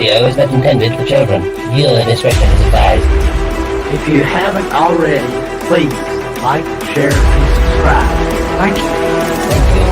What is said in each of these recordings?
video is not intended for children. Viewer discretion is advised. If you haven't already, please like, share, and subscribe. Thank you. Thank you.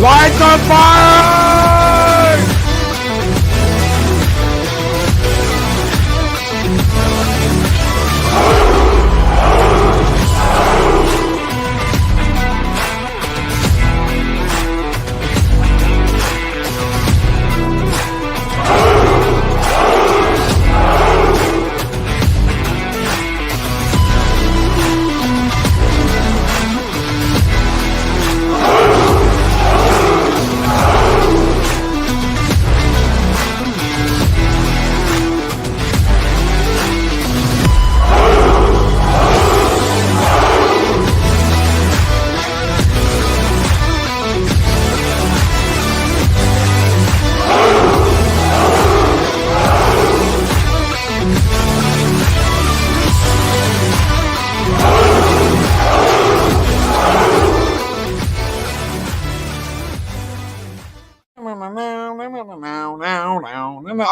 Lights on fire!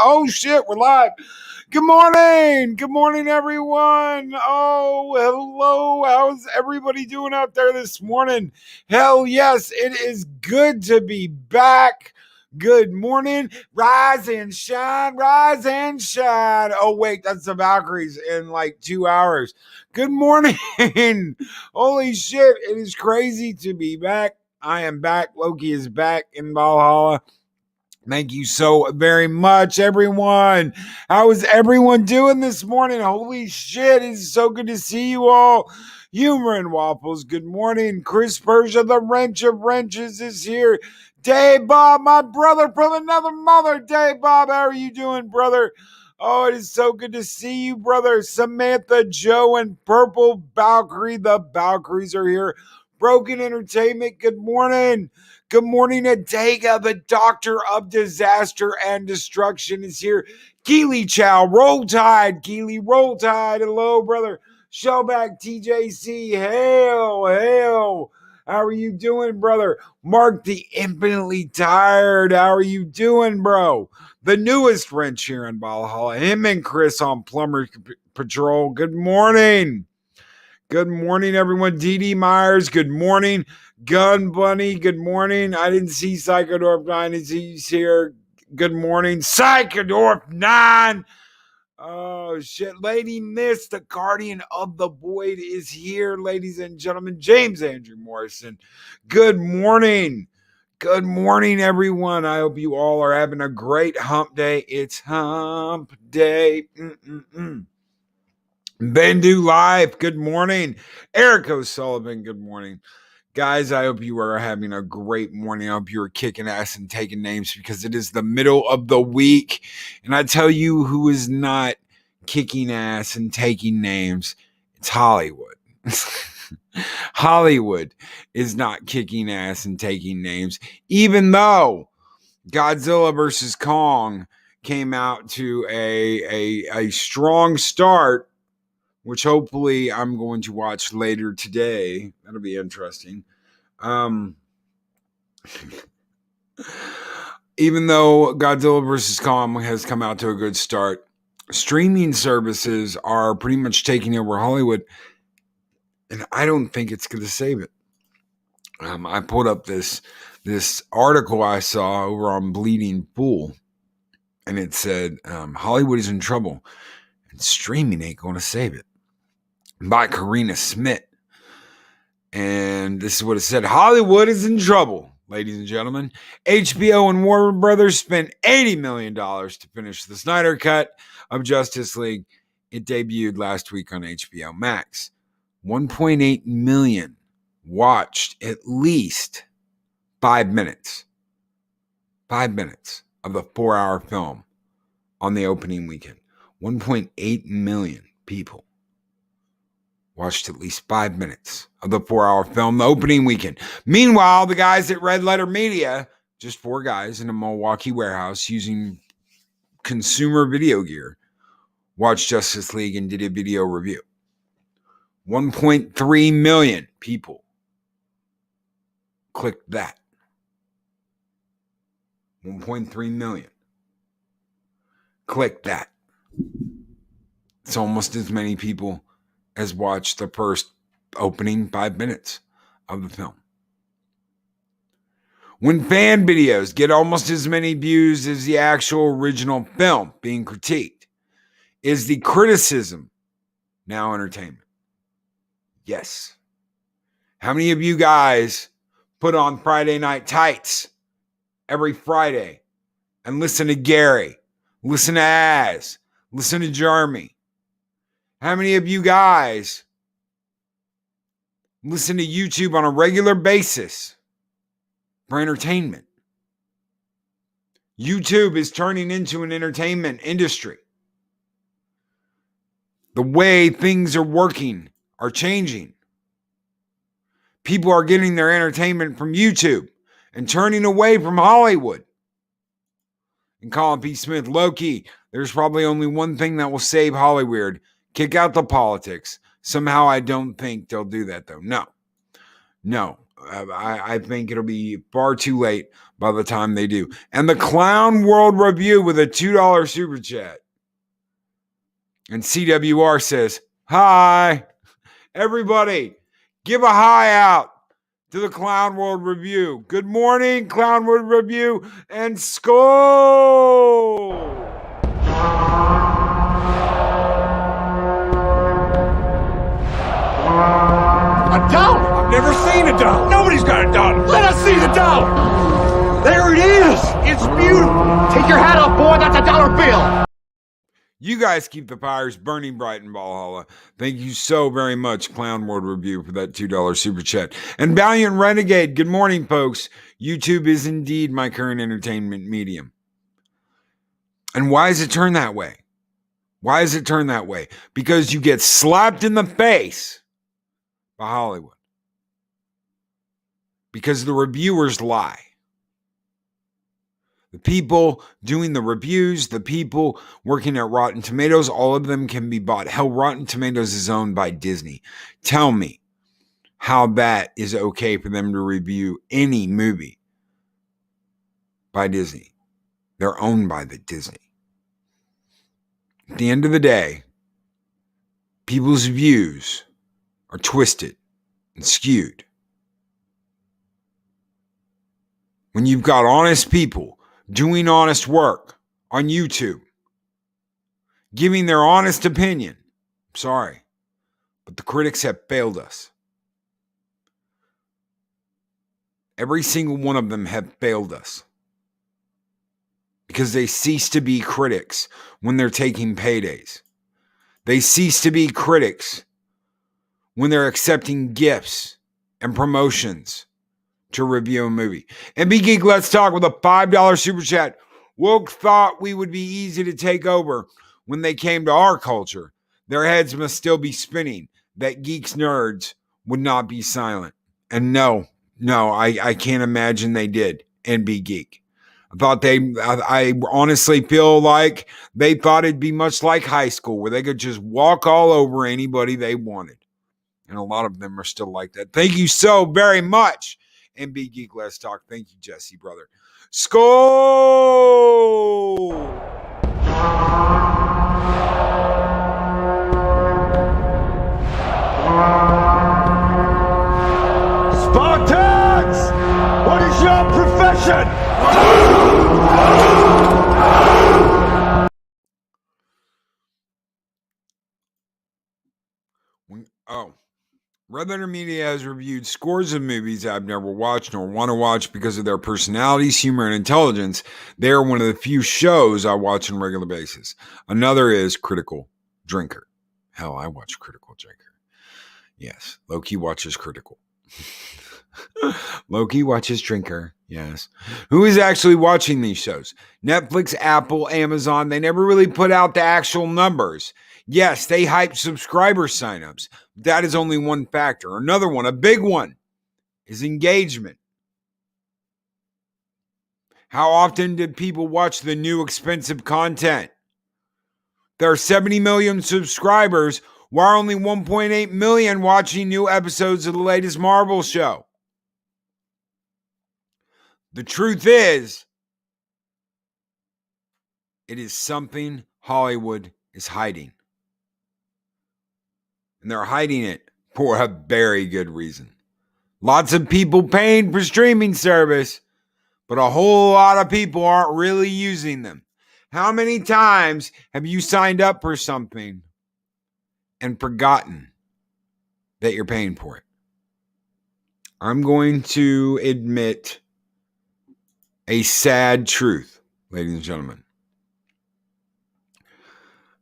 Oh shit, we're live. Good morning, everyone. Oh, hello. How's everybody doing out there this morning? Hell yes, it is good to be back. Good morning. Rise and shine, rise and shine. Oh, wait, that's the Valkyries in like 2 hours. Good morning. Holy shit, it is crazy to be back. I am back. Loki is back in Valhalla. Thank you so very much, everyone. How is everyone doing this morning? Holy shit, it's so good to see you all. Humor and Waffles, good morning. Chris Persia, the wrench of wrenches, is here. Dave Bob, my brother from another mother. Dave Bob, how are you doing, brother? Oh, it is so good to see you, brother. Samantha, Joe, and Purple Valkyrie. The Valkyries are here. Broken Entertainment, good morning. Good morning, Adega, the doctor of disaster and destruction is here. Keely Chow, Roll Tide. Keely, Roll Tide. Hello, brother. Shellback TJC. Hail. How are you doing, brother? Mark the Infinitely Tired. How are you doing, bro? The newest wrench here in Valhalla. Him and Chris on Plumber Patrol. Good morning. Good morning, everyone. DD Myers, good morning. Gun Bunny, good morning. I didn't see Psychodorf 9. He's here. Good morning. Psychodorf 9. Oh, shit. Lady Miss, the guardian of the void, is here, ladies and gentlemen. James Andrew Morrison, good morning. Good morning, everyone. I hope you all are having a great hump day. It's hump day. Bendu Live, good morning. Eric O'Sullivan, good morning. Guys, I hope you are having a great morning. I hope you are kicking ass and taking names because it is the middle of the week. And I tell you who is not kicking ass and taking names. It's Hollywood. Hollywood is not kicking ass and taking names, even though Godzilla vs. Kong came out to a strong start, which hopefully I'm going to watch later today. That'll be interesting. Even though Godzilla vs. Kong has come out to a good start, streaming services are pretty much taking over Hollywood, and I don't think it's going to save it. I pulled up this article I saw over on Bleeding Pool, and it said Hollywood is in trouble, and streaming ain't going to save it. By Karina Smith. And this is what it said. Hollywood is in trouble, ladies and gentlemen. HBO and Warner Brothers spent $80 million to finish the Snyder Cut of Justice League. It debuted last week on HBO Max. $1.8 million watched at least 5 minutes. 5 minutes of the 4-hour film on the opening weekend. 1.8 million people watched at least 5 minutes of the 4-hour film the opening weekend. Meanwhile, the guys at Red Letter Media, just 4 guys in a Milwaukee warehouse using consumer video gear, watched Justice League and did a video review. 1.3 million people clicked that. 1.3 million. Click that. It's almost as many people as watched the first opening 5 minutes of the film. When fan videos get almost as many views as the actual original film being critiqued, is the criticism now entertainment? Yes. How many of you guys put on Friday Night Tights every Friday and listen to Gary, listen to Az, listen to Jeremy? How many of you guys listen to YouTube on a regular basis for entertainment? YouTube is turning into an entertainment industry. The way things are working are changing. People are getting their entertainment from YouTube and turning away from Hollywood. And Colin P. Smith, low-key, there's probably only one thing that will save Hollywood. Kick out the politics. Somehow I don't think they'll do that, though. No. I think it'll be far too late by the time they do. And the Clown World Review with a $2 super chat. And CWR says, hi. Everybody, give a hi out to the Clown World Review. Good morning, Clown World Review, and Skull! A dollar? I've never seen a dollar. Nobody's got a dollar. Let us see the dollar. There it is. It's beautiful. Take your hat off, boy. That's a dollar bill. You guys keep the fires burning bright in Valhalla. Thank you so very much, Clown World Review, for that $2 super chat. And Valiant Renegade, good morning, folks. YouTube is indeed my current entertainment medium. And why is it turned that way? Why is it turned that way? Because you get slapped in the face by Hollywood. Because the reviewers lie. The people doing the reviews, the people working at Rotten Tomatoes, all of them can be bought. Hell, Rotten Tomatoes is owned by Disney. Tell me how that is okay for them to review any movie by Disney. They're owned by the Disney. At the end of the day, people's views are twisted and skewed. When you've got honest people doing honest work on YouTube, giving their honest opinion, I'm sorry, but the critics have failed us. Every single one of them have failed us. Because they cease to be critics when they're taking paydays. They cease to be critics when they're accepting gifts and promotions to review a movie. And Be Geek, let's talk with a $5 super chat. Woke thought we would be easy to take over when they came to our culture. Their heads must still be spinning that geeks, nerds would not be silent. And no, I can't imagine they did. And Be Geek. I honestly feel like they thought it'd be much like high school where they could just walk all over anybody they wanted. And a lot of them are still like that. Thank you so very much. And Be Geek, let's talk. Thank you, Jesse, brother. Skull! Spartans! What is your profession? Red Letter Media has reviewed scores of movies I've never watched nor want to watch because of their personalities, humor, and intelligence. They are one of the few shows I watch on a regular basis. Another is Critical Drinker. Hell, I watch Critical Drinker. Yes, Loki watches Critical. Loki watches Drinker. Yes. Who is actually watching these shows? Netflix, Apple, Amazon. They never really put out the actual numbers. Yes, they hype subscriber signups. That is only one factor. Another one, a big one, is engagement. How often did people watch the new expensive content? There are 70 million subscribers. Why are only 1.8 million watching new episodes of the latest Marvel show? The truth is, it is something Hollywood is hiding. And they're hiding it for a very good reason. Lots of people paying for streaming service, but a whole lot of people aren't really using them. How many times have you signed up for something and forgotten that you're paying for it? I'm going to admit a sad truth, ladies and gentlemen.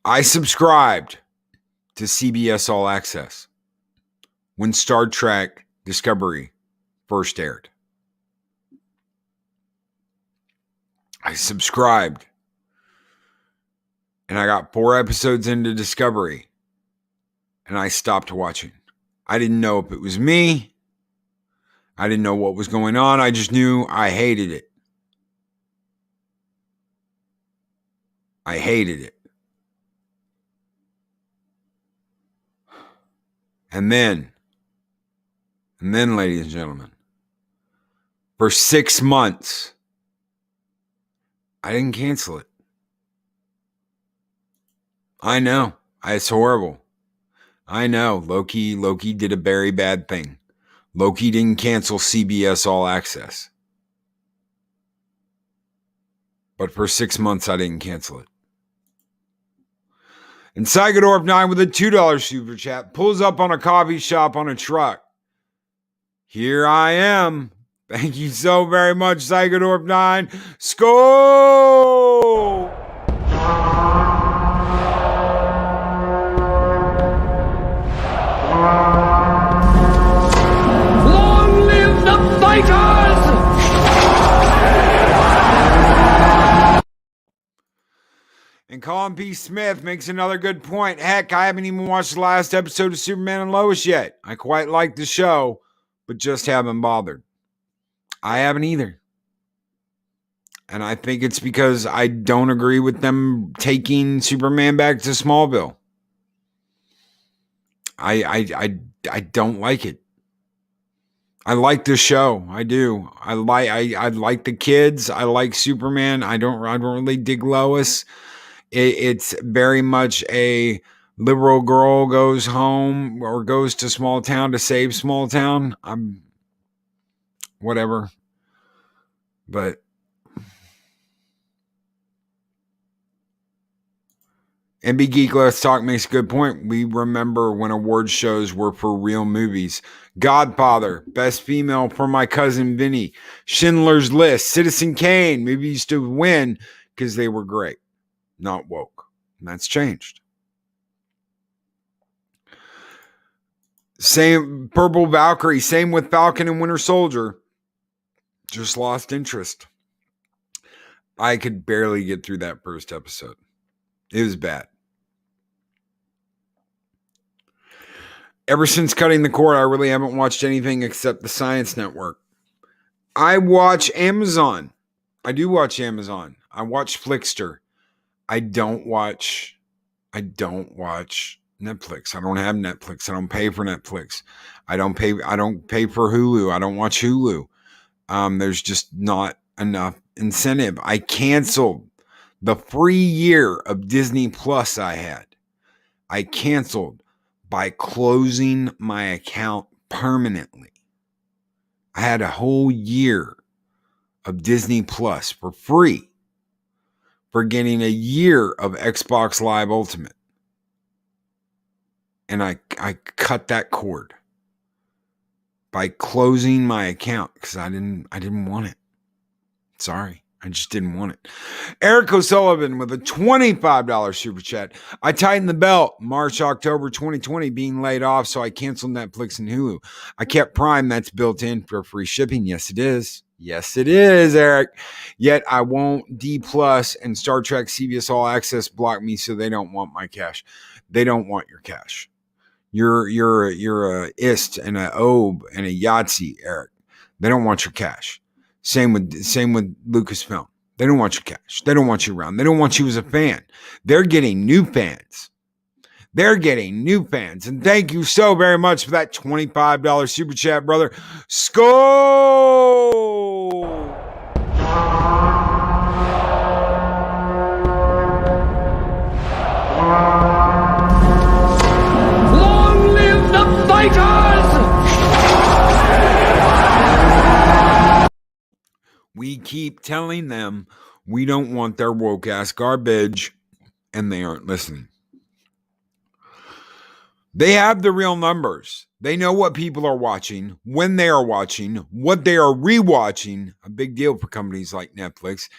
I subscribed to CBS All Access when Star Trek Discovery first aired. I subscribed and I got 4 episodes into Discovery and I stopped watching. I didn't know if it was me. I didn't know what was going on. I just knew I hated it. I hated it. And then, ladies and gentlemen, for 6 months, I didn't cancel it. I know. It's horrible. I know. Loki did a very bad thing. Loki didn't cancel CBS All Access. But for 6 months, I didn't cancel it. And Cygadorf 9 with a $2 super chat pulls up on a coffee shop on a truck. Here I am. Thank you so very much, Cygadorf 9. Skol! Long live the fighters! And Colin P. Smith makes another good point. Heck, I haven't even watched the last episode of Superman and Lois yet. I quite like the show, but just haven't bothered. I haven't either. And I think it's because I don't agree with them taking Superman back to Smallville. I don't like it. I like the show. I do. I like the kids. I like Superman. I don't really dig Lois. It's very much a liberal girl goes home or goes to small town to save small town. I'm whatever. But MB Geek Let's Talk makes a good point. We remember when award shows were for real movies. Godfather, Best Female for My Cousin Vinny, Schindler's List, Citizen Kane. Movies used to win because they were great, not woke. And that's changed. Same Purple Valkyrie, same with Falcon and Winter Soldier. Just lost interest. I could barely get through that first episode. It was bad. Ever since cutting the cord, I really haven't watched anything except the Science Network. I watch Amazon. I do watch Amazon. I watch Flickster. I don't watch Netflix. I don't have Netflix. I don't pay for Netflix. I don't pay for Hulu. I don't watch Hulu. There's just not enough incentive. I canceled the free year of Disney Plus I had. I canceled by closing my account permanently. I had a whole year of Disney Plus for free for getting a year of Xbox Live Ultimate. And I cut that cord by closing my account because I didn't want it. Sorry. I just didn't want it. Eric O'Sullivan with a $25 super chat. I tightened the belt March, October 2020 being laid off, so I canceled Netflix and Hulu. I kept Prime, that's built in for free shipping. Yes, it is. Yes, it is, Eric. Yet I won't. D Plus and Star Trek CBS All Access block me, so they don't want my cash. They don't want your cash. You're a ist and a Obe and a Yahtzee, Eric. They don't want your cash. Same with Lucasfilm. They don't want your cash. They don't want you around. They don't want you as a fan. They're getting new fans. They're getting new fans. And thank you so very much for that $25 super chat, brother. Skol! Long live the fighters! We keep telling them we don't want their woke ass garbage, and they aren't listening. They have the real numbers. They know what people are watching, when they are watching, what they are rewatching, a big deal for companies like Netflix,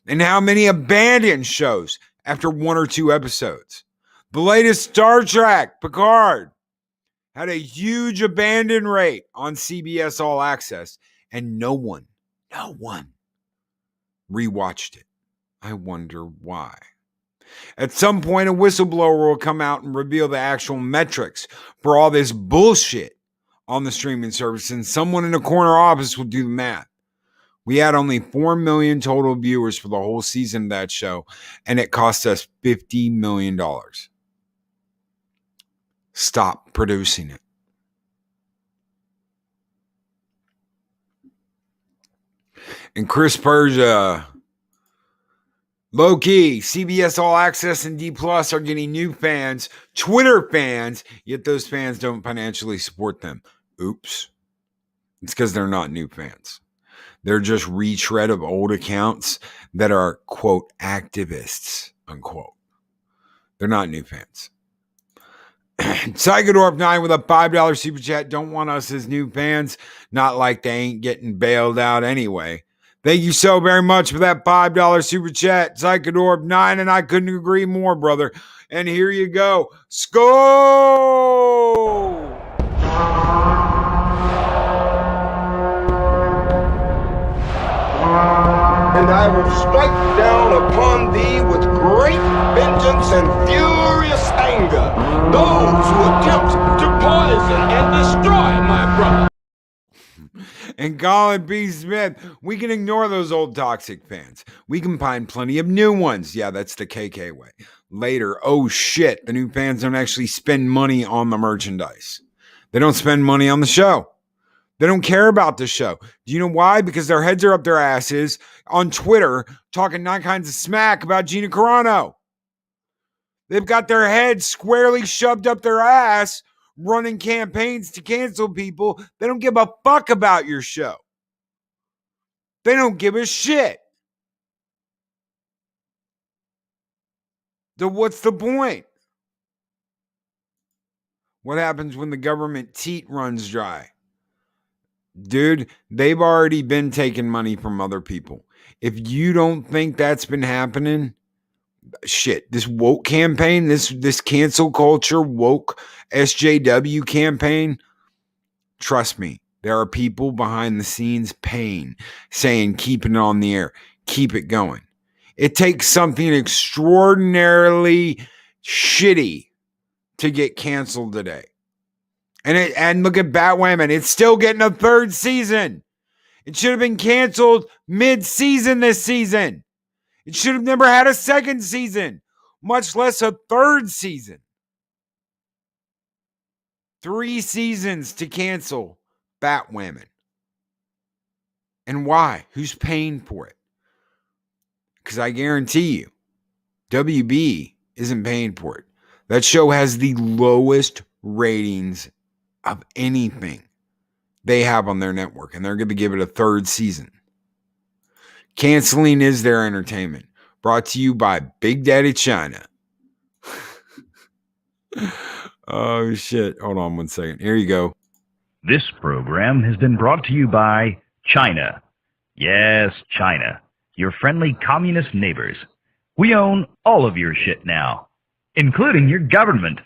and how many abandoned shows after 1 or 2 episodes. The latest Star Trek, Picard, had a huge abandon rate on CBS All Access, and no one rewatched it. I wonder why. At some point, a whistleblower will come out and reveal the actual metrics for all this bullshit on the streaming service, and someone in a corner office will do the math. We had only 4 million total viewers for the whole season of that show, and it cost us $50 million. Stop producing it. And Chris Persia, low key, CBS All Access and D Plus are getting new fans, Twitter fans, yet those fans don't financially support them. Oops. It's because they're not new fans. They're just retread of old accounts that are, quote, activists, unquote. They're not new fans. Psychodorf9 with a $5 super chat. Don't want us as new fans. Not like they ain't getting bailed out anyway. Thank you so very much for that $5 super chat, Psychodorf9, and I couldn't agree more, brother. And here you go. Skol! And I will strike down upon thee with great vengeance and furious anger those who attempt to poison and destroy my brother. And Colin B. Smith, we can ignore those old toxic fans. We can find plenty of new ones. Yeah, that's the KK way. Later, oh shit, the new fans don't actually spend money on the merchandise. They don't spend money on the show. They don't care about the show. Do you know why? Because their heads are up their asses on Twitter talking 9 kinds of smack about Gina Carano. They've got their heads squarely shoved up their ass running campaigns to cancel people. They don't give a fuck about your show. They don't give a shit. So what's the point? What happens when the government teat runs dry? Dude, they've already been taking money from other people. If you don't think that's been happening, shit, this woke campaign, this cancel culture, woke SJW campaign, trust me, there are people behind the scenes paying, saying, keep it on the air, keep it going. It takes something extraordinarily shitty to get canceled today. And look at Batwoman. It's still getting a 3rd season. It should have been canceled mid-season this season. It should have never had a 2nd season, much less a 3rd season. 3 seasons to cancel Batwoman. And why? Who's paying for it? Because I guarantee you, WB isn't paying for it. That show has the lowest ratings of anything they have on their network, and they're going to give it a 3rd season. Canceling is their entertainment. Brought to you by Big Daddy China. Oh, shit. Hold on 1 second. Here you go. This program has been brought to you by China. Yes, China. your friendly communist neighbors. We own all of your shit now, including your government.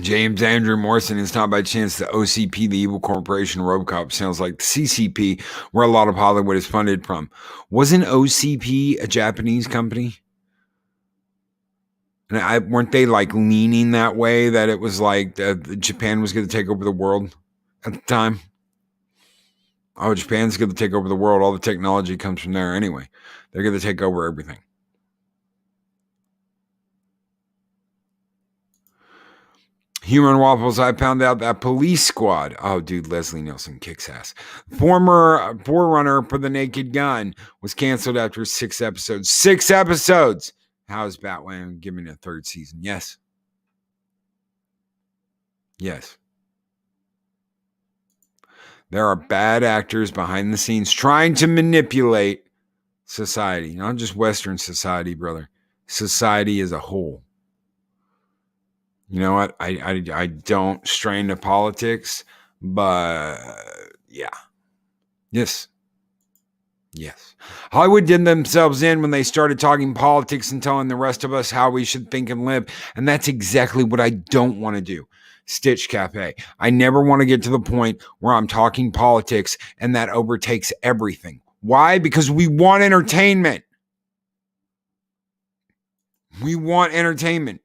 James Andrew Morrison is not by chance the OCP, the evil corporation. RoboCop sounds like the CCP, where a lot of Hollywood is funded from. Wasn't OCP a Japanese company? And weren't they like leaning that way, that it was like Japan was going to take over the world at the time? Oh, Japan's going to take over the world. All the technology comes from there anyway. They're going to take over everything. Human Waffles, I found out that Police Squad, oh dude, Leslie Nielsen kicks ass. Former forerunner for The Naked Gun was canceled after 6 episodes. 6 episodes! How is Batman giving a 3rd season? Yes. Yes. There are bad actors behind the scenes trying to manipulate society. Not just Western society, brother. Society as a whole. You know what? I don't strain to politics, but yeah. Yes. Yes. Hollywood did themselves in when they started talking politics and telling the rest of us how we should think and live. And that's exactly what I don't want to do. Stitch Cafe. I never want to get to the point where I'm talking politics and that overtakes everything. Why? Because we want entertainment. We want entertainment.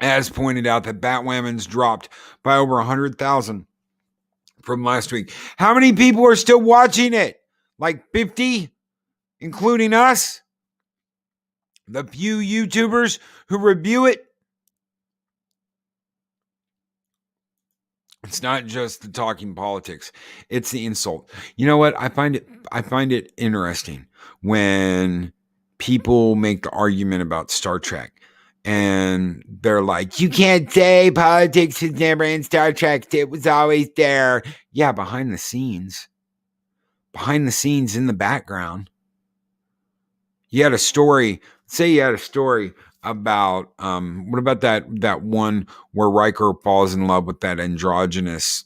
As pointed out, that Batwoman's dropped by over 100,000 from last week. How many people are still watching it? Like 50, including us? The few YouTubers who review it? It's not just the talking politics. It's the insult. You know what? I find it interesting when people make the argument about Star Trek. And they're like, you can't say politics is never in Star Trek. It was always there. Yeah, behind the scenes. Behind the scenes in the background. You had a story. Say you had a story about, what about that one where Riker falls in love with that androgynous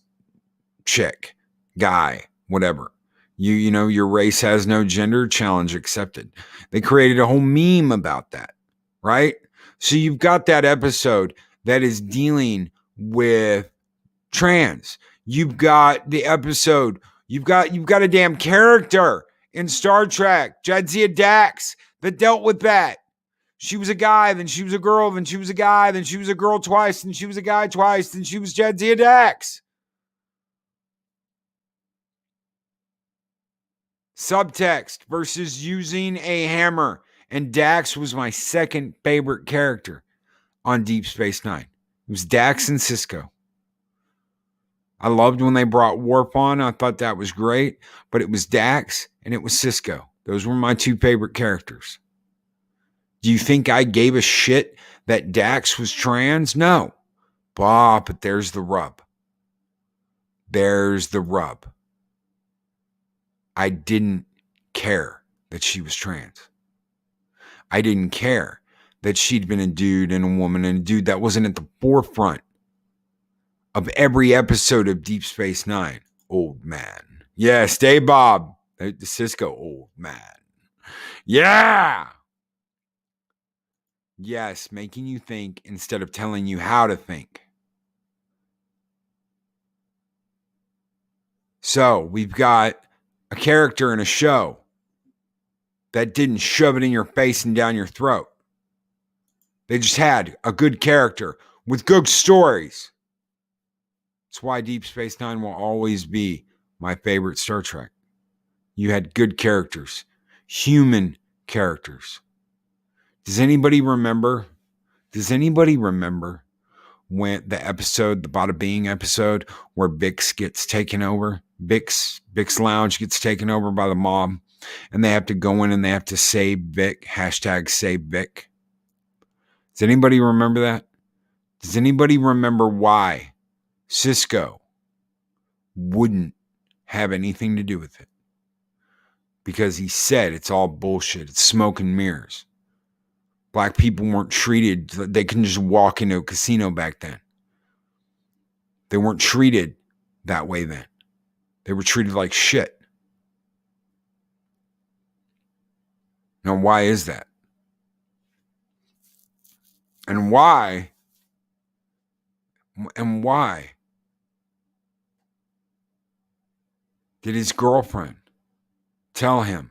chick, guy, whatever. You know, your race has no gender, challenge accepted. They created a whole meme about that, right? So you've got that episode that is dealing with trans. You've got the episode. You've got a damn character in Star Trek, Jadzia Dax, that dealt with that. She was a guy, then she was a girl, then she was a guy, then she was a girl twice, then she was a guy twice, then she was Jadzia Dax. Subtext versus using a hammer. And Dax was my second favorite character on Deep Space Nine. It was Dax and Cisco. I loved when they brought Warp on. I thought that was great. But it was Dax and it was Cisco. Those were my 2 favorite characters. Do you think I gave a shit that Dax was trans? No. But there's the rub. There's the rub. I didn't care that she was trans. I didn't care that she'd been a dude and a woman and a dude. That wasn't at the forefront of every episode of Deep Space Nine. Old man. Yes, Dave Bob. The Cisco old man. Yeah. Yes, making you think instead of telling you how to think. So we've got a character in a show that didn't shove it in your face and down your throat. They just had a good character with good stories. That's why Deep Space Nine will always be my favorite Star Trek. You had good characters, human characters. Does anybody remember when the episode, the Bada Bing episode, where Bix gets taken over? Bix Lounge gets taken over by the mob, and they have to go in and they have to save Vic. # save Vic. Does anybody remember that? Does anybody remember why Cisco wouldn't have anything to do with it? Because he said it's all bullshit. It's smoke and mirrors. Black people weren't treated. They couldn't just walk into a casino back then. They weren't treated that way then. They were treated like shit. Now, why is that? And why did his girlfriend tell him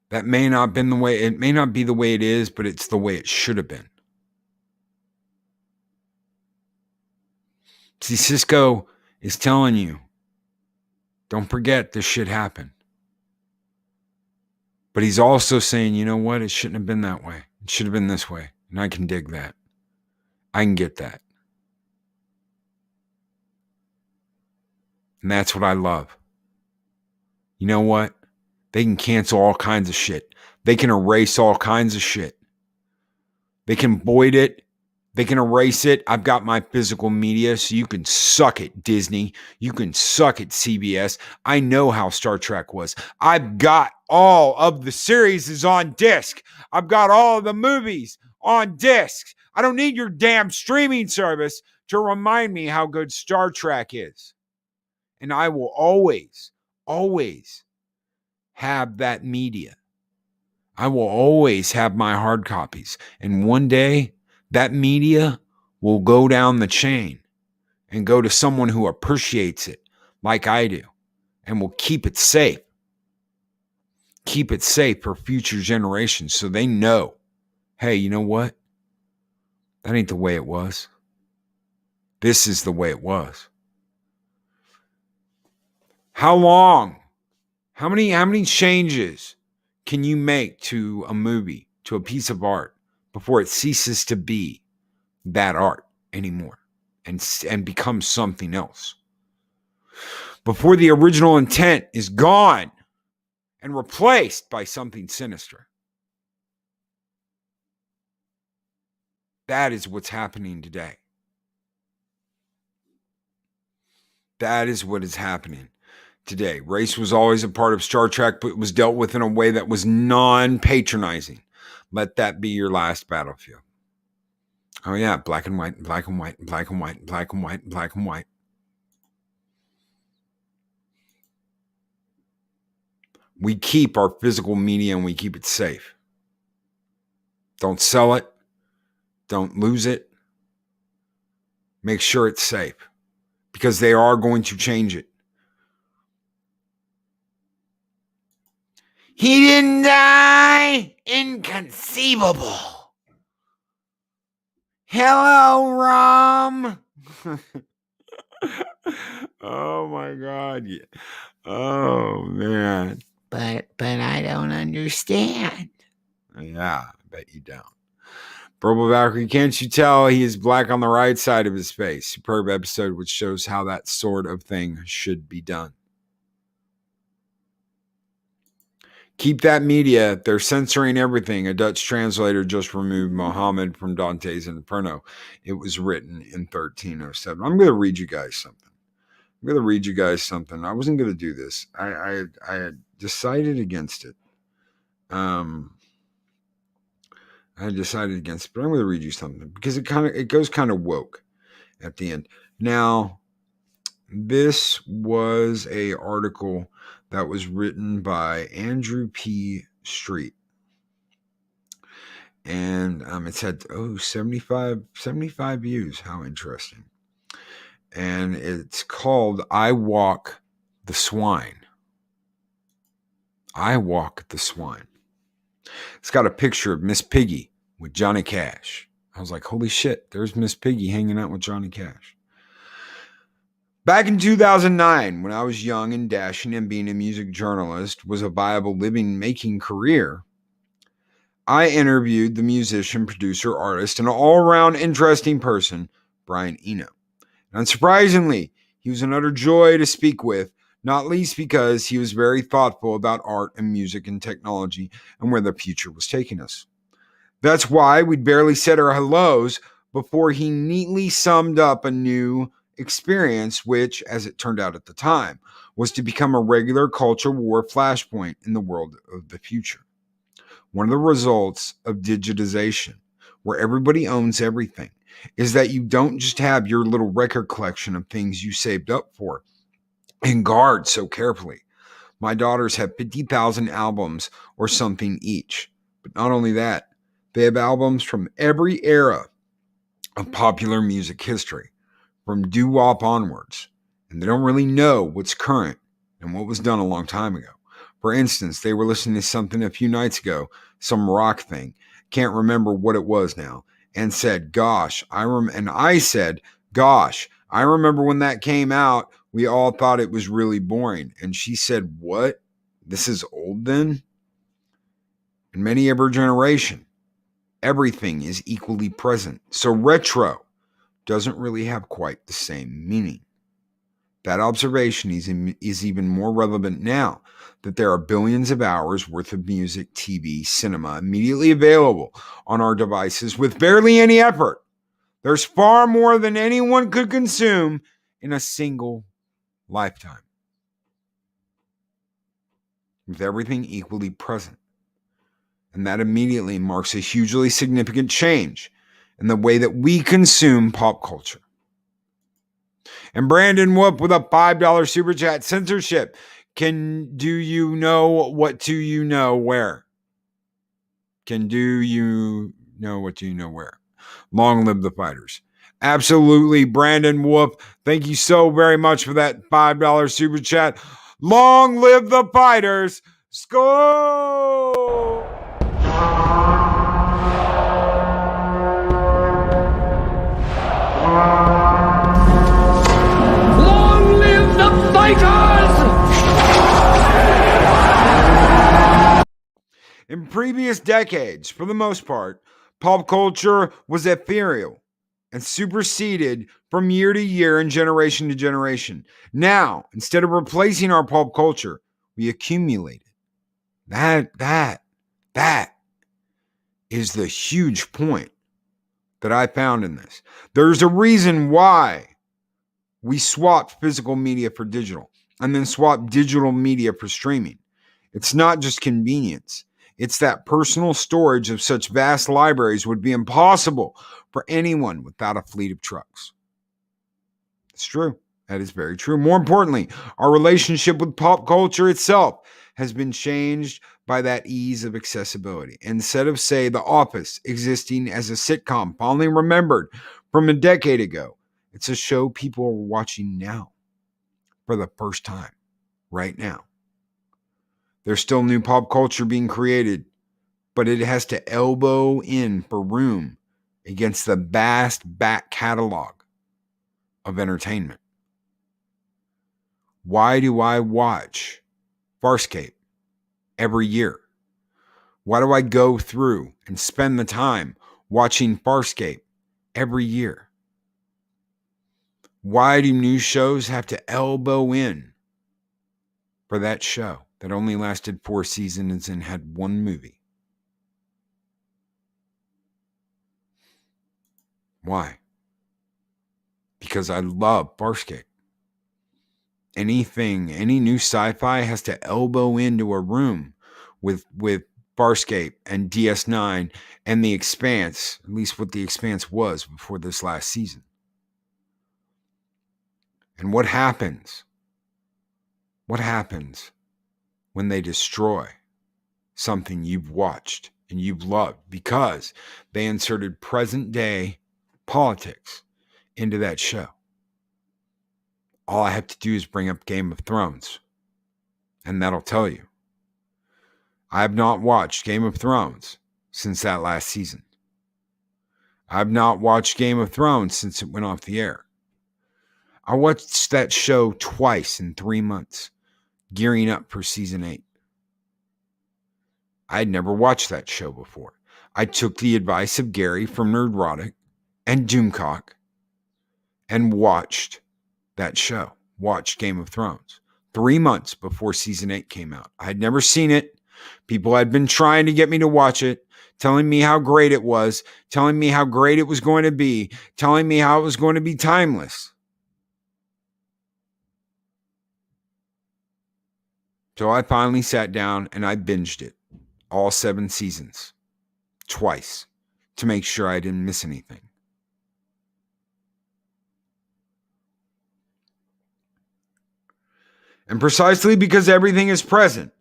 that may not be the way it is, but it's the way it should have been? See, Cisco is telling you, don't forget this shit happened. But he's also saying, you know what? It shouldn't have been that way. It should have been this way. And I can dig that. I can get that. And that's what I love. You know what? They can cancel all kinds of shit. They can erase all kinds of shit. They can void it. They can erase it. I've got my physical media, so you can suck it, Disney. You can suck it, CBS. I know how Star Trek was. I've got all of the series is on disc. I've got all of the movies on disc. I don't need your damn streaming service to remind me how good Star Trek is. And I will always, always have that media. I will always have my hard copies. And one day, that media will go down the chain and go to someone who appreciates it like I do and will keep it safe. Keep it safe for future generations so they know, hey, you know what? That ain't the way it was. This is the way it was. How long? How many changes can you make to a movie, to a piece of art, before it ceases to be that art anymore and becomes something else? Before the original intent is gone and replaced by something sinister. That is what's happening today. That is what is happening today. Race was always a part of Star Trek, but it was dealt with in a way that was non-patronizing. Let that be your last battlefield. Oh yeah, black and white, black and white, black and white, black and white, black and white. We keep our physical media and we keep it safe. Don't sell it. Don't lose it. Make sure it's safe because they are going to change it. He didn't die. Inconceivable. Hello, Rom. Oh my God. Yeah. Oh man. But I don't understand. Yeah, I bet you don't. Purple Valkyrie, can't you tell he is black on the right side of his face? Superb episode which shows how that sort of thing should be done. Keep that media. They're censoring everything. A Dutch translator just removed Muhammad from Dante's Inferno. It was written in 1307. I'm going to read you guys something. I wasn't going to do this. I had decided against it. I decided against it, but I'm going to read you something because it goes kind of woke at the end. Now, this was a article that was written by Andrew P. Street. And it's had 75 views. How interesting. And it's called I Walk the Swine. I Walk the Swine. It's got a picture of Miss Piggy with Johnny Cash. I was like, holy shit, there's Miss Piggy hanging out with Johnny Cash. Back in 2009, when I was young and dashing and being a music journalist was a viable living-making career, I interviewed the musician, producer, artist, and all-around interesting person, Brian Eno. And unsurprisingly, he was an utter joy to speak with, not least because he was very thoughtful about art and music and technology and where the future was taking us. That's why we'd barely said our hellos before he neatly summed up a new experience, which, as it turned out at the time, was to become a regular culture war flashpoint in the world of the future. One of the results of digitization, where everybody owns everything, is that you don't just have your little record collection of things you saved up for and guard so carefully, My daughters have 50,000 albums or something each. But not only that, they have albums from every era of popular music history, from doo-wop onwards, and they don't really know what's current and what was done a long time ago. For instance, they were listening to something a few nights ago, some rock thing, can't remember what it was now, and said, gosh, I said, gosh, I remember when that came out, we all thought it was really boring. And she said, what? This is old then? In many of her generation, everything is equally present. So retro doesn't really have quite the same meaning. That observation is even more relevant now that there are billions of hours worth of music, TV, cinema immediately available on our devices with barely any effort. There's far more than anyone could consume in a single lifetime, with everything equally present. And that immediately marks a hugely significant change in the way that we consume pop culture. And Brandon Whoop with a $5 super chat. Censorship. Do you know what do you know where? Do you know what do you know where? Long live the fighters. Absolutely, Brandon Whoop. Thank you so very much for that $5 super chat. Long live the fighters. Score! Long live the fighters! In previous decades, for the most part, pop culture was ethereal and superseded from year to year and generation to generation. Now, instead of replacing our pop culture, we accumulate it. That is the huge point that I found in this. There's a reason why we swapped physical media for digital and then swapped digital media for streaming. It's not just convenience. It's that personal storage of such vast libraries would be impossible for anyone without a fleet of trucks. It's true. That is very true. More importantly, our relationship with pop culture itself has been changed by that ease of accessibility. Instead of, say, The Office existing as a sitcom fondly remembered from a decade ago, it's a show people are watching now for the first time, right now. There's still new pop culture being created, but it has to elbow in for room against the vast back catalog of entertainment. Why do I watch Farscape every year? Why do I go through and spend the time watching Farscape every year? Why do new shows have to elbow in for that show that only lasted 4 seasons and had 1 movie? Why? Because I love Farscape. Any new sci-fi has to elbow into a room with Farscape and DS9 and The Expanse, at least what The Expanse was before this last season. And what happens? What happens when they destroy something you've watched and you've loved because they inserted present day politics into that show? All I have to do is bring up Game of Thrones, and that'll tell you. I have not watched Game of Thrones since that last season. I've not watched Game of Thrones since it went off the air. I watched that show twice in 3 months, gearing up for season 8. I had never watched that show before. I took the advice of Gary from Nerdrotic and Doomcock and watched that show, watched Game of Thrones 3 months before season 8 came out. I had never seen it. People had been trying to get me to watch it, telling me how great it was, telling me how great it was going to be, telling me how it was going to be timeless. So I finally sat down and I binged it, all 7 seasons, twice, to make sure I didn't miss anything. And precisely because everything is present,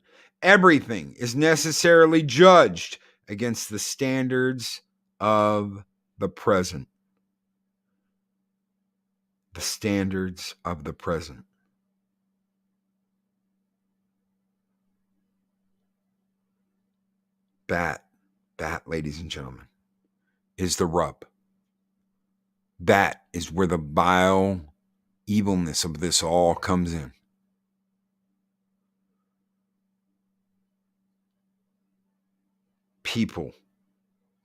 everything is necessarily judged against the standards of the present. The standards of the present. That, ladies and gentlemen, is the rub. That is where the vile evilness of this all comes in. People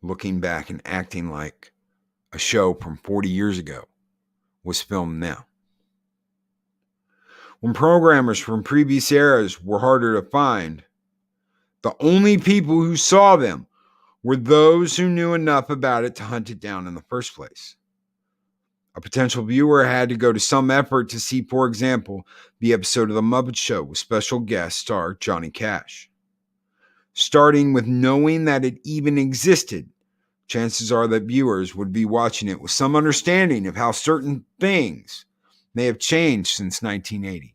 looking back and acting like a show from 40 years ago was filmed now. When programmers from previous eras were harder to find, the only people who saw them were those who knew enough about it to hunt it down in the first place. A potential viewer had to go to some effort to see, for example, the episode of The Muppet Show with special guest star Johnny Cash. Starting with knowing that it even existed, chances are that viewers would be watching it with some understanding of how certain things may have changed since 1980.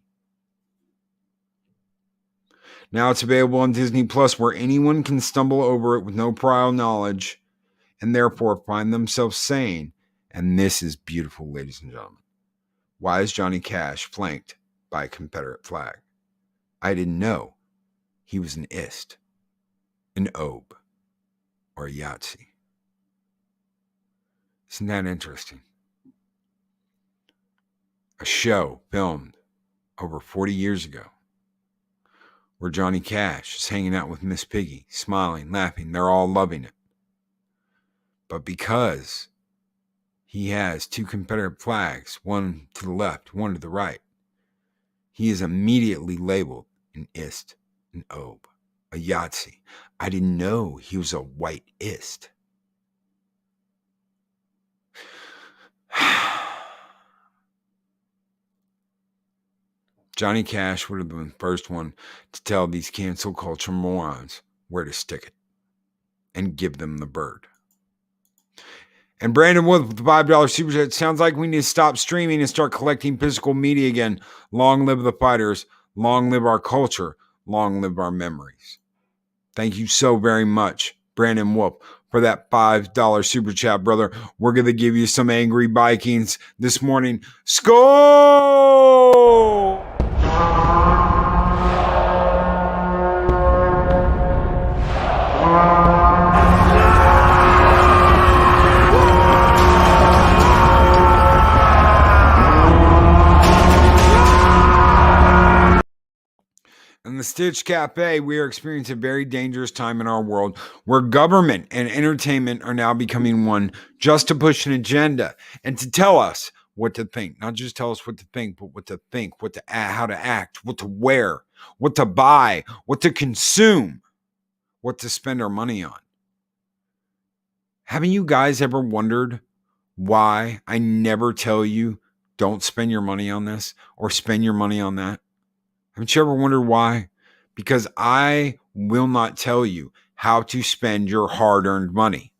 Now it's available on Disney Plus, where anyone can stumble over it with no prior knowledge and therefore find themselves saying, and this is beautiful, ladies and gentlemen, why is Johnny Cash flanked by a Confederate flag? I didn't know he was an ist, an obe, or a Yahtzee. Isn't that interesting? A show filmed over 40 years ago where Johnny Cash is hanging out with Miss Piggy, smiling, laughing. They're all loving it. But because he has two Confederate flags, one to the left, one to the right, he is immediately labeled an ist, an obe, a Yahtzee. I didn't know he was a white ist. Johnny Cash would have been the first one to tell these cancel culture morons where to stick it and give them the bird. And Brandon Wood with the $5 super chat. Sounds like we need to stop streaming and start collecting physical media again. Long live the fighters. Long live our culture. Long live our memories. Thank you so very much, Brandon Wolf, for that $5 super chat, brother. We're going to give you some angry Vikings this morning. Skol! In the Stitch Cafe, we are experiencing a very dangerous time in our world where government and entertainment are now becoming one just to push an agenda and to tell us what to think. Not just tell us what to think, but what to think, what to how to act, what to wear, what to buy, what to consume, what to spend our money on. Haven't you guys ever wondered why I never tell you don't spend your money on this or spend your money on that? Haven't you ever wondered why? Because I will not tell you how to spend your hard-earned money.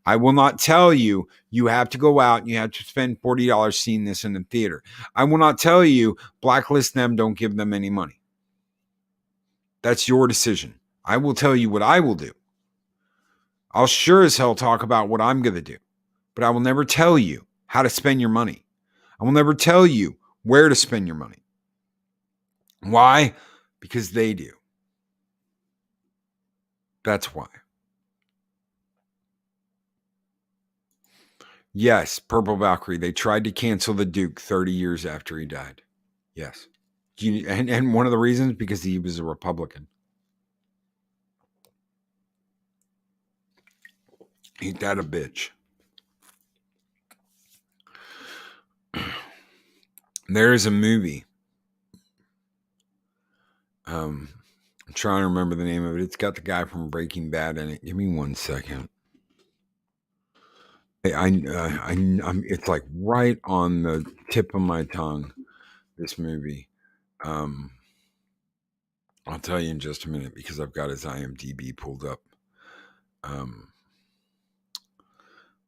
I will not tell you you have to go out and you have to spend $40 seeing this in the theater. I will not tell you blacklist them, don't give them any money. That's your decision. I will tell you what I will do. I'll sure as hell talk about what I'm going to do, but I will never tell you how to spend your money. I will never tell you where to spend your money. Why? Because they do. That's why. Yes, Purple Valkyrie. They tried to cancel the Duke 30 years after he died. Yes. And one of the reasons, because he was a Republican. Ain't that a bitch? There is a movie. I'm trying to remember the name of it. It's got the guy from Breaking Bad in it. Give me 1 second. I'm it's like right on the tip of my tongue, this movie. I'll tell you in just a minute because I've got his IMDb pulled up.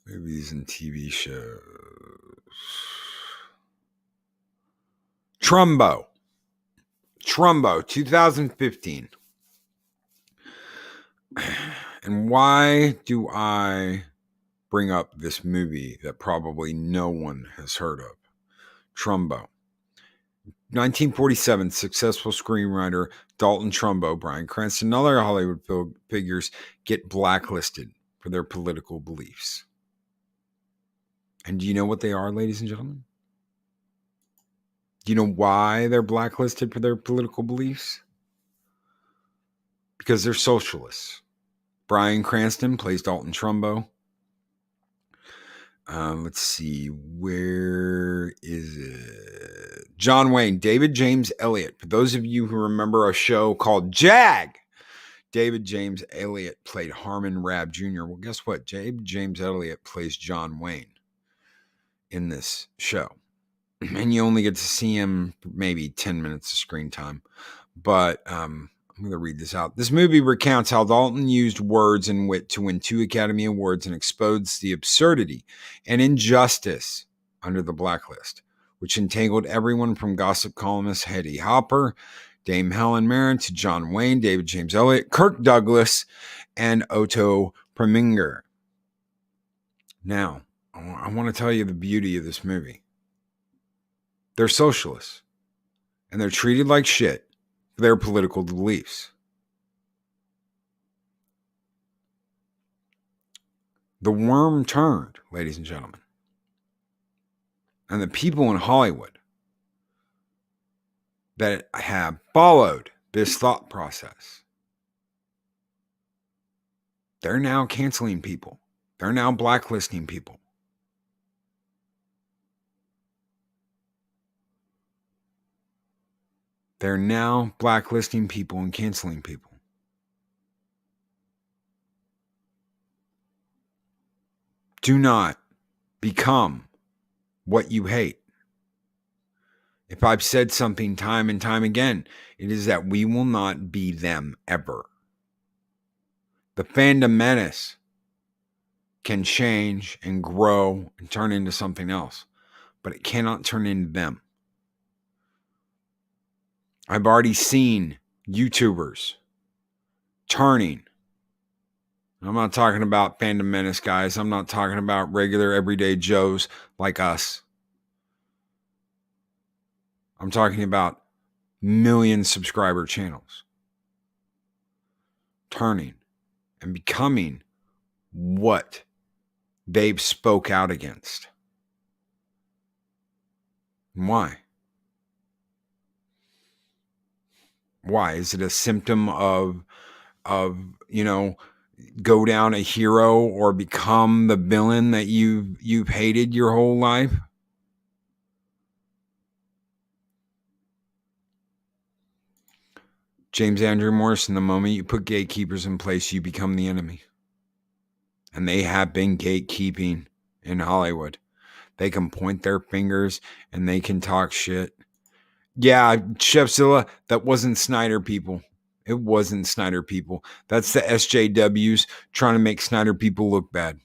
Movies and TV shows. Trumbo, 2015. And why do I bring up this movie that probably no one has heard of? Trumbo. 1947, successful screenwriter Dalton Trumbo, Bryan Cranston, and other Hollywood figures get blacklisted for their political beliefs. And do you know what they are, ladies and gentlemen? Do you know why they're blacklisted for their political beliefs? Because they're socialists. Bryan Cranston plays Dalton Trumbo. Let's see, where is it? John Wayne, David James Elliott. For those of you who remember a show called Jag, David James Elliott played Harmon Rabb Jr. Well, guess what? David James Elliott plays John Wayne in this show. And you only get to see him for maybe 10 minutes of screen time. But I'm going to read this out. This movie recounts how Dalton used words and wit to win 2 Academy Awards and exposed the absurdity and injustice under the blacklist, which entangled everyone from gossip columnist Hetty Hopper, Dame Helen Mirren, to John Wayne, David James Elliott, Kirk Douglas, and Otto Preminger. Now, I want to tell you the beauty of this movie. They're socialists, and they're treated like shit for their political beliefs. The worm turned, ladies and gentlemen. And the people in Hollywood that have followed this thought process, they're now canceling people. They're now blacklisting people. They're now blacklisting people and canceling people. Do not become what you hate. If I've said something time and time again, it is that we will not be them ever. The fandom menace can change and grow and turn into something else, but it cannot turn into them. I've already seen YouTubers turning. I'm not talking about fandom menace guys. I'm not talking about regular everyday Joes like us. I'm talking about million subscriber channels turning and becoming what they've spoke out against. Why? Why? Is it a symptom of go down a hero or become the villain that you've hated your whole life? James Andrew Morrison, the moment you put gatekeepers in place, you become the enemy. And they have been gatekeeping in Hollywood. They can point their fingers and they can talk shit. Yeah, Chefzilla, that wasn't Snyder people. It wasn't Snyder people. That's the SJWs trying to make Snyder people look bad.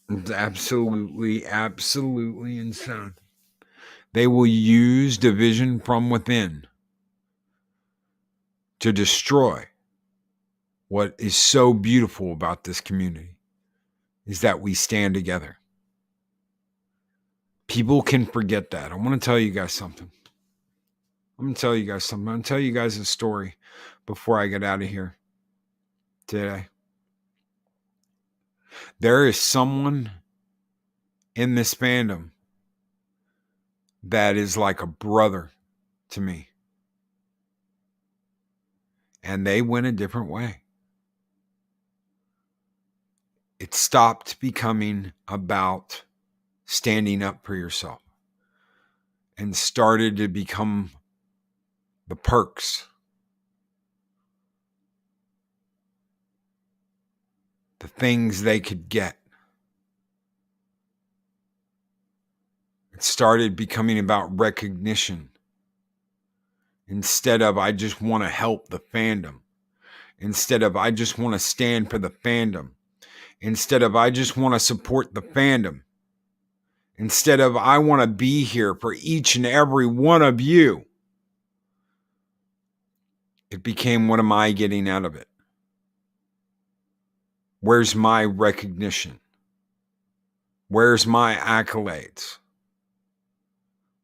It's absolutely insane. They will use division from within to destroy what is so beautiful about this community, is that we stand together. People can forget that. I want to tell you guys something. I'm going to tell you guys a story before I get out of here today. There is someone in this fandom that is like a brother to me. And they went a different way. It stopped becoming about standing up for yourself and started to become the perks, the things they could get. It started becoming about recognition instead of I just want to help the fandom, instead of I just want to stand for the fandom, instead of I just want to support the fandom, instead of I want to be here for each and every one of you. It became, what am I getting out of it? Where's my recognition? Where's my accolades?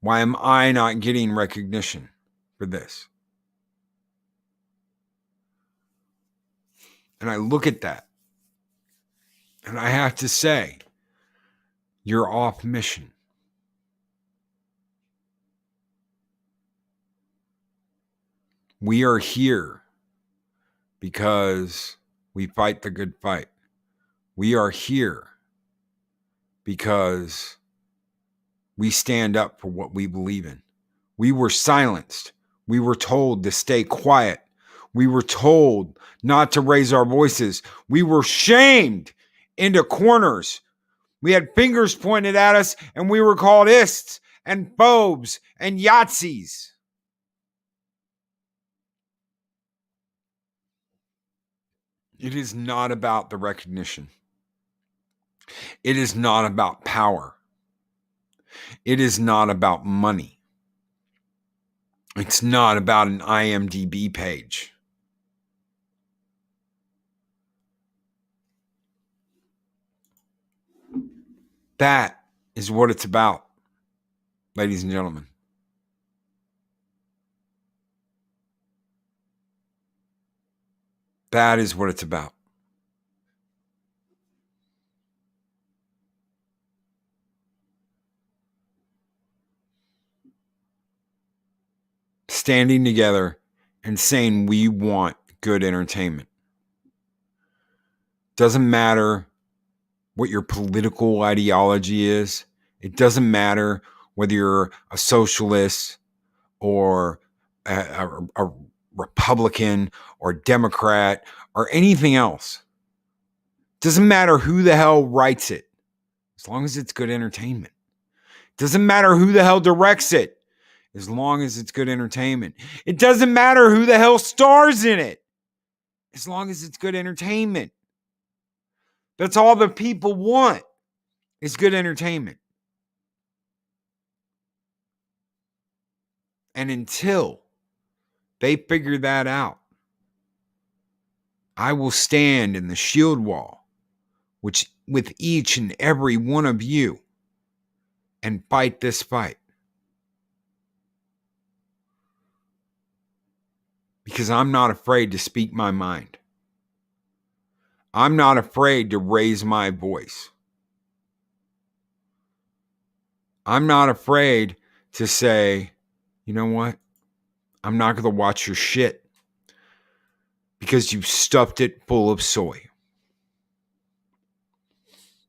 Why am I not getting recognition for this? And I look at that, and I have to say, you're off mission. We are here because we fight the good fight. We are here because we stand up for what we believe in. We were silenced. We were told to stay quiet. We were told not to raise our voices. We were shamed into corners. We had fingers pointed at us, and we were called ists and phobes and Yahtzees. It is not about the recognition. It is not about power. It is not about money. It's not about an IMDb page. That is what it's about, ladies and gentlemen. That is what it's about. Standing together and saying we want good entertainment. Doesn't matter what your political ideology is. It doesn't matter whether you're a socialist or a Republican or Democrat or anything else. Doesn't matter who the hell writes it, as long as it's good entertainment. Doesn't matter who the hell directs it, as long as it's good entertainment. It doesn't matter who the hell stars in it, as long as it's good entertainment. That's all the people want, is good entertainment. And until they figure that out, I will stand in the shield wall, which with each and every one of you, and fight this fight. Because I'm not afraid to speak my mind. I'm not afraid to raise my voice. I'm not afraid to say, you know what? I'm not going to watch your shit because you've stuffed it full of soy.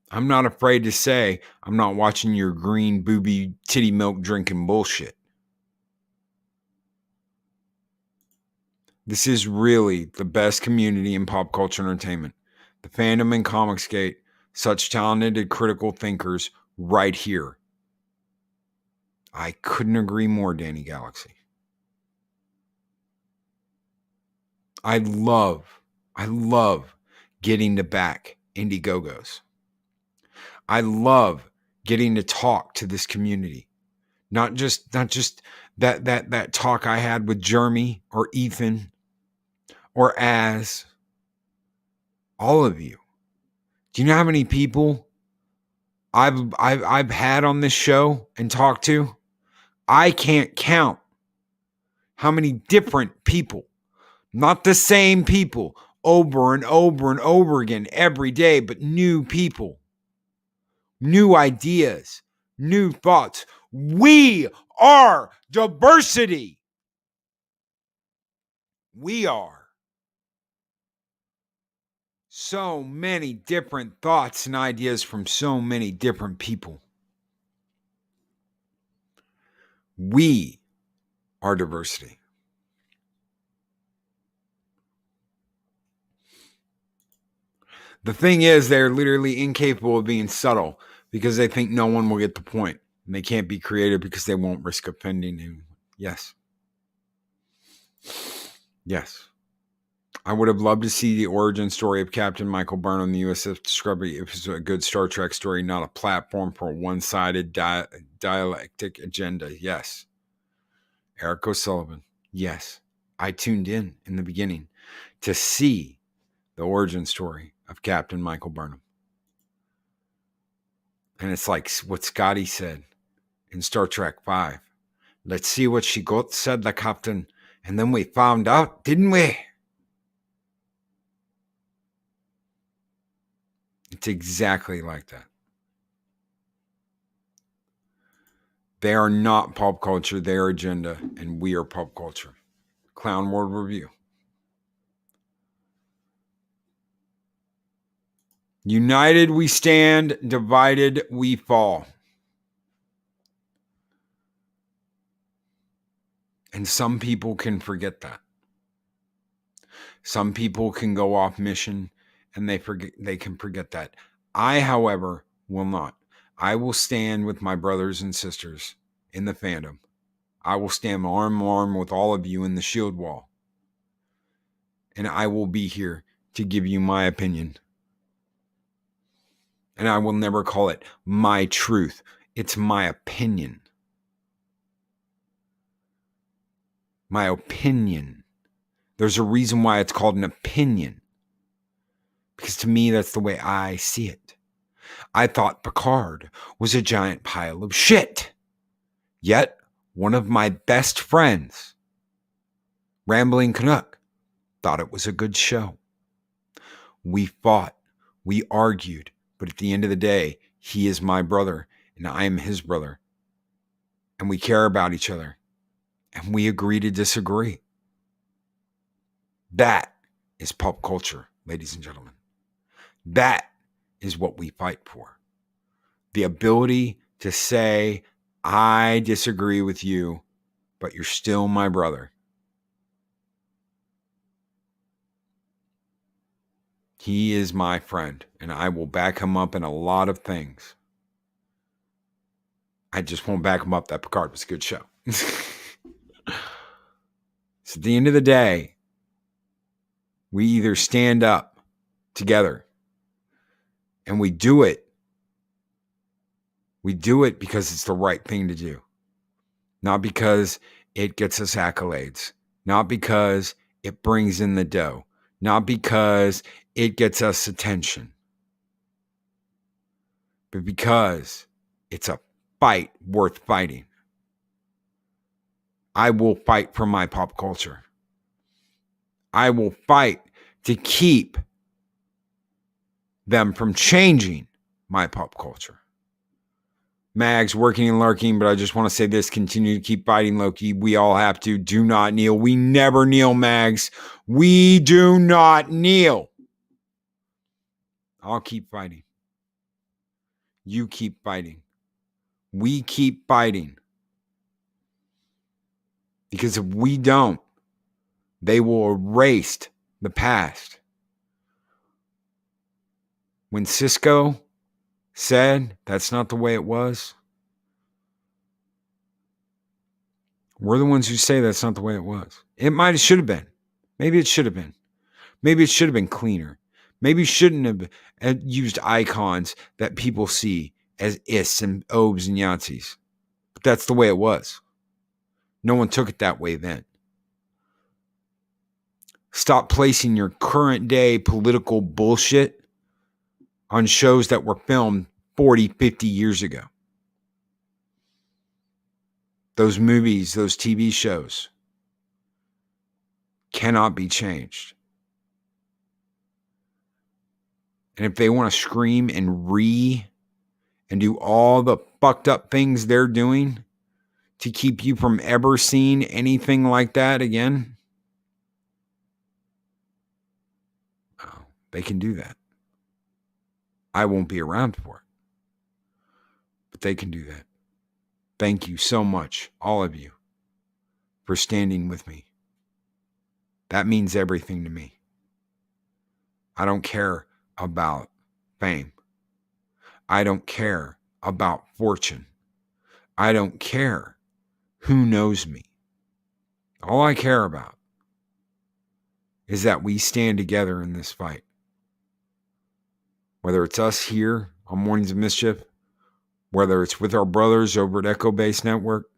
I'm not afraid to say, I'm not watching your green booby titty milk drinking bullshit. This is really the best community in pop culture entertainment. The fandom and Comicsgate, such talented critical thinkers right here. I couldn't agree more, Danny Galaxy. I love getting to back Indiegogos. I love getting to talk to this community. Not just that talk I had with Jeremy or Ethan or Az. All of you. Do you know how many people I've had on this show and talked to? I can't count how many different people, not the same people, over and over and over again every day, but new people, new ideas, new thoughts. We are diversity. We are. So many different thoughts and ideas from so many different people. We are diversity. The thing is, they're literally incapable of being subtle because they think no one will get the point. And they can't be creative because they won't risk offending anyone. Yes. Yes. I would have loved to see the origin story of Captain Michael Byrne on the USS Discovery. It was a good Star Trek story, not a platform for a one-sided dialectic agenda. Yes. Eric O'Sullivan. Yes. I tuned in the beginning to see the origin story of Captain Michael Burnham. And it's like what Scotty said in Star Trek V. Let's see what she got, said the captain. And then we found out, didn't we? It's exactly like that. They are not pop culture. They are agenda. And we are pop culture. Clown World Review. United we stand, divided we fall. And some people can forget that. Some people can go off mission and they can forget that. I, however, will not. I will stand with my brothers and sisters in the fandom. I will stand arm in arm with all of you in the shield wall. And I will be here to give you my opinion. And I will never call it my truth. It's my opinion. My opinion. There's a reason why it's called an opinion. Because to me, that's the way I see it. I thought Picard was a giant pile of shit. Yet, one of my best friends, Rambling Canuck, thought it was a good show. We fought. We argued. But at the end of the day, he is my brother and I am his brother. And we care about each other. And we agree to disagree. That is pop culture, ladies and gentlemen. That is what we fight for. The ability to say, I disagree with you, but you're still my brother. He is my friend, and I will back him up in a lot of things. I just won't back him up that Picard was a good show. So at the end of the day, we either stand up together and we do it. We do it because it's the right thing to do. Not because it gets us accolades. Not because it brings in the dough. Not because it gets us attention. But because it's a fight worth fighting. I will fight for my pop culture. I will fight to keep them from changing my pop culture. Mags, working and lurking, but I just want to say this. Continue to keep fighting, Loki. We all have to. Do not kneel. We never kneel, Mags. We do not kneel. I'll keep fighting. You keep fighting. We keep fighting. Because if we don't, they will erase the past. When Cisco said that's not the way it was, we're the ones who say that's not the way it was. It should have been. Maybe it should have been. Maybe it should have been cleaner. Maybe you shouldn't have used icons that people see as ists and obes and yahtzees. But that's the way it was. No one took it that way then. Stop placing your current day political bullshit on shows that were filmed 40, 50 years ago. Those movies, those TV shows cannot be changed. And if they want to scream and do all the fucked up things they're doing to keep you from ever seeing anything like that again, they can do that. I won't be around for it. But they can do that. Thank you so much, all of you, for standing with me. That means everything to me. I don't care about fame. I don't care about fortune. I don't care who knows me. All I care about is that we stand together in this fight. Whether it's us here on Mornings of Mischief, whether it's with our brothers over at Echo Base Network,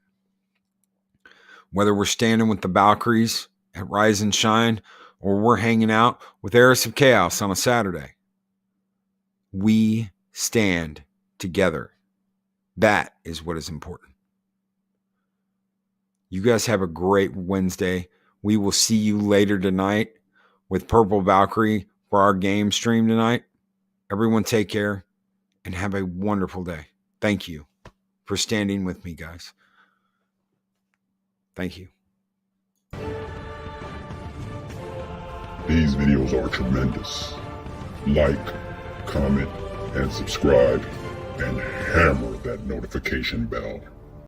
whether we're standing with the Valkyries at Rise and Shine, or we're hanging out with Heiress of Chaos on a Saturday. We stand together. That is what is important. You guys have a great Wednesday. We will see you later tonight with Purple Valkyrie for our game stream tonight. Everyone take care and have a wonderful day. Thank you for standing with me, guys. Thank you. These videos are tremendous. Like, comment, and subscribe, and hammer that notification bell.